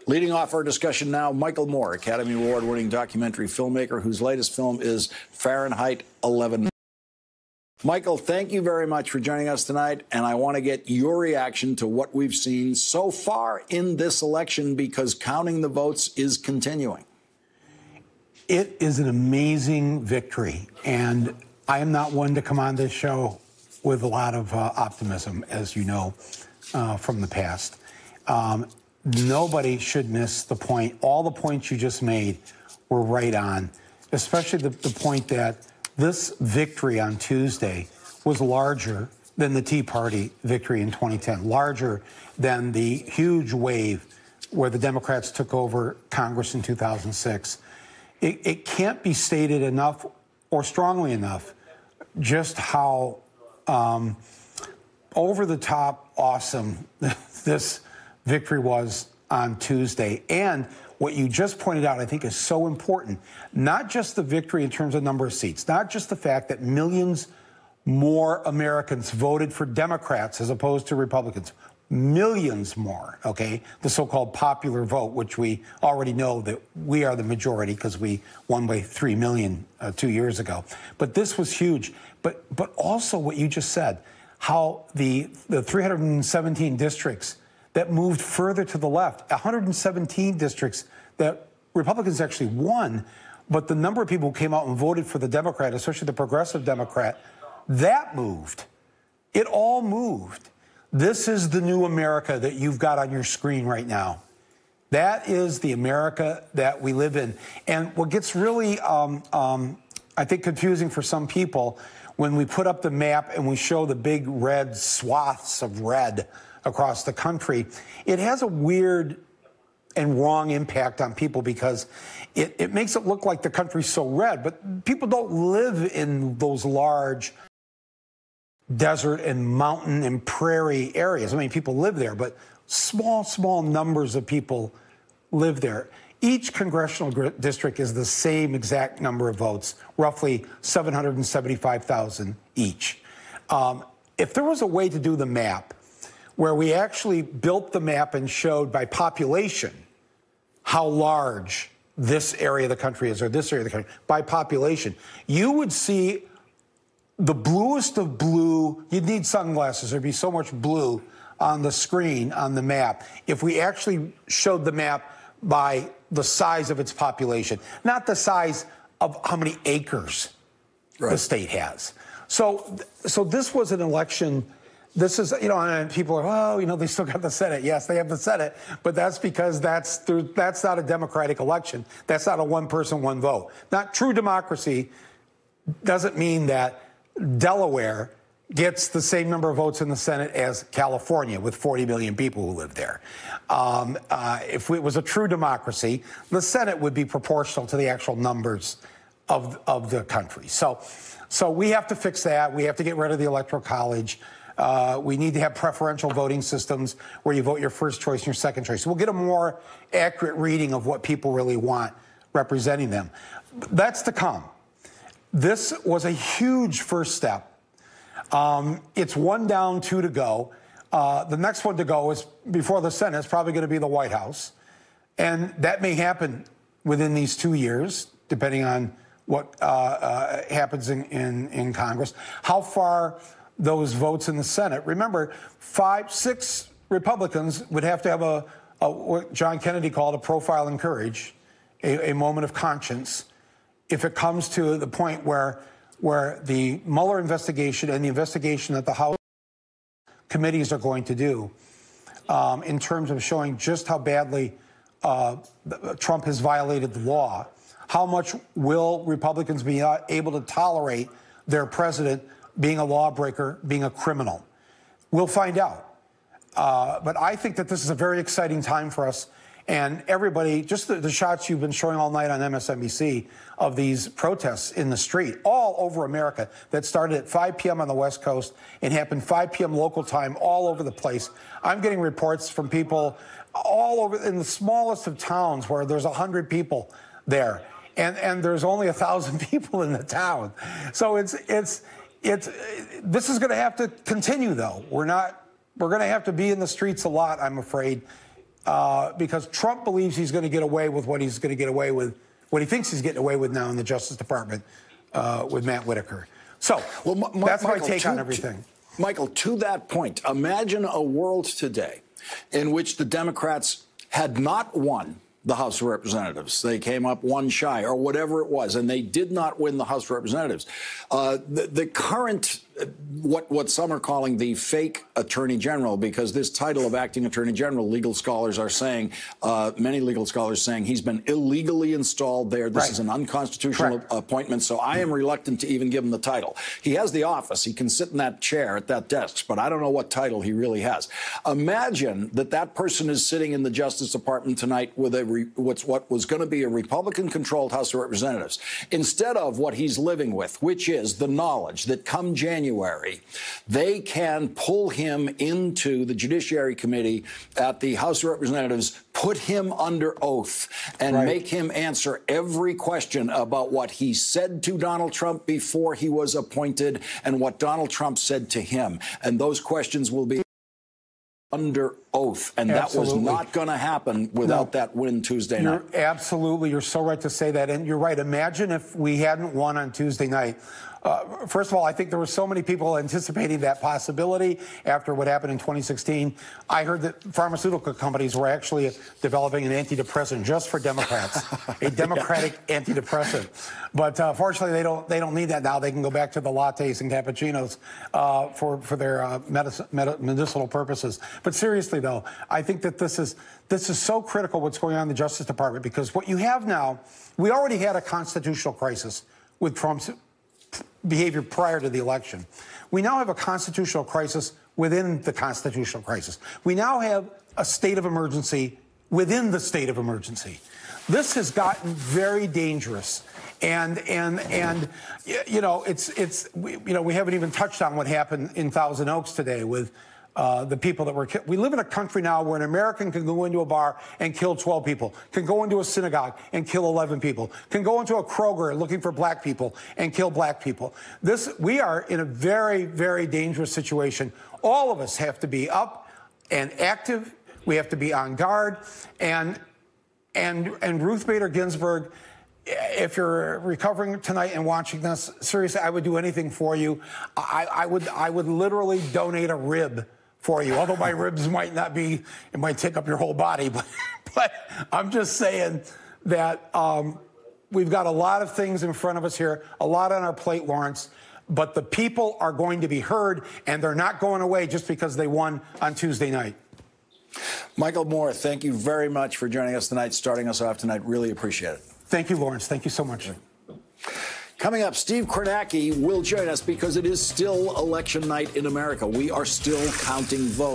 Leading off our discussion now, Michael Moore, Academy Award-winning documentary filmmaker whose latest film is Fahrenheit 11. Michael, thank you very much for joining us tonight, and I want to get your reaction to what we've seen so far in this election because counting the votes is continuing. It is an amazing victory, and I am not one to come on this show with a lot of optimism, as you know, from the past. Nobody should miss the point. All the points you just made were right on, especially the point that this victory on Tuesday was larger than the Tea Party victory in 2010, larger than the huge wave where the Democrats took over Congress in 2006. It can't be stated enough or strongly enough just how over-the-top awesome this victory was on Tuesday. And what you just pointed out, I think, is so important. Not just the victory in terms of number of seats, not just the fact that millions more Americans voted for Democrats as opposed to Republicans. Millions more, okay? The so-called popular vote, which we already know that we are the majority because we won by 3 million 2 years ago. But this was huge. But also what you just said, how the 317 districts that moved further to the left, 117 districts that Republicans actually won, but the number of people who came out and voted for the Democrat, especially the progressive Democrat, that moved. It all moved. This is the new America that you've got on your screen right now. That is the America that we live in. And what gets really, I think, confusing for some people when we put up the map and we show the big red swaths of red across the country, it has a weird and wrong impact on people because it makes it look like the country's so red, but people don't live in those large desert and mountain and prairie areas. I mean, people live there, but small numbers of people live there. Each congressional district is the same exact number of votes, roughly 775,000 each. If there was a way to do the map where we actually built the map and showed by population how large this area of the country is, or this area of the country, by population, you would see the bluest of blue. You'd need sunglasses. There'd be so much blue on the screen, on the map, if we actually showed the map by the size of its population, not the size of how many acres the state has. So this was an election. This is, and people are, they still got the Senate. Yes, they have the Senate, but that's because that's not a democratic election. That's not a one person, one vote. Not true democracy doesn't mean that Delaware gets the same number of votes in the Senate as California with 40 million people who live there. If it was a true democracy, the Senate would be proportional to the actual numbers of the country. So we have to fix that. We have to get rid of the Electoral College. We need to have preferential voting systems where you vote your first choice and your second choice. So we'll get a more accurate reading of what people really want representing them. That's to come. This was a huge first step. It's 1 down, 2 to go. The next one to go is before the Senate. It's probably going to be the White House. And that may happen within these 2 years, depending on what happens in Congress. How far those votes in the Senate. Remember, 5-6 Republicans would have to have what John Kennedy called a profile in courage, a moment of conscience, if it comes to the point where the Mueller investigation and the investigation that the House committees are going to do in terms of showing just how badly Trump has violated the law, how much will Republicans be able to tolerate their president being a lawbreaker, being a criminal? We'll find out. But I think that this is a very exciting time for us. And everybody, just the shots you've been showing all night on MSNBC of these protests in the street all over America that started at 5 p.m. on the West Coast and happened 5 p.m. local time all over the place. I'm getting reports from people all over in the smallest of towns where there's 100 people there. And there's only 1,000 people in the town. So this is going to have to continue, though. We're going to have to be in the streets a lot, I'm afraid, because Trump believes he's going to get away with what he's going to get away with, what he thinks he's getting away with now in the Justice Department with Matt Whitaker. So that's my take on everything. Michael, to that point, imagine a world today in which the Democrats had not won the House of Representatives. They came up one shy or whatever it was, and they did not win the House of Representatives. The current, what some are calling the fake Attorney General, because this title of acting Attorney General, legal scholars are saying, many legal scholars saying he's been illegally installed there. This is an unconstitutional appointment, so I am reluctant to even give him the title. He has the office. He can sit in that chair at that desk, but I don't know what title he really has. Imagine that that person is sitting in the Justice Department tonight with what was going to be a Republican-controlled House of Representatives, instead of what he's living with, which is the knowledge that come January, they can pull him into the Judiciary Committee at the House of Representatives, put him under oath, and make him answer every question about what he said to Donald Trump before he was appointed and what Donald Trump said to him. And those questions will be under oath, and that was not going to happen without that win Tuesday night. You're so right to say that, and you're right. Imagine if we hadn't won on Tuesday night. First of all, I think there were so many people anticipating that possibility after what happened in 2016. I heard that pharmaceutical companies were actually developing an antidepressant just for Democrats, a Democratic antidepressant. But fortunately, they don't need that now. They can go back to the lattes and cappuccinos for their medicinal purposes. But seriously, though, I think that this is so critical what's going on in the Justice Department, because what you have now, we already had a constitutional crisis with Trump's behavior prior to the election. We now have a constitutional crisis within the constitutional crisis. We now have a state of emergency within the state of emergency. This has gotten very dangerous. And you know, we haven't even touched on what happened in Thousand Oaks today with the people that were killed. We live in a country now where an American can go into a bar and kill 12 people, can go into a synagogue and kill 11 people, can go into a Kroger looking for black people and kill black people. We are in a very, very dangerous situation. All of us have to be up and active. We have to be on guard. And Ruth Bader Ginsburg, if you're recovering tonight and watching this, seriously, I would do anything for you. I would literally donate a rib for you, although my ribs might not be, it might take up your whole body, but I'm just saying that we've got a lot of things in front of us here, a lot on our plate, Lawrence, but the people are going to be heard, and they're not going away just because they won on Tuesday night. Michael Moore, thank you very much for joining us tonight, starting us off tonight. Really appreciate it. Thank you, Lawrence. Thank you so much. Coming up, Steve Kornacki will join us because it is still election night in America. We are still counting votes.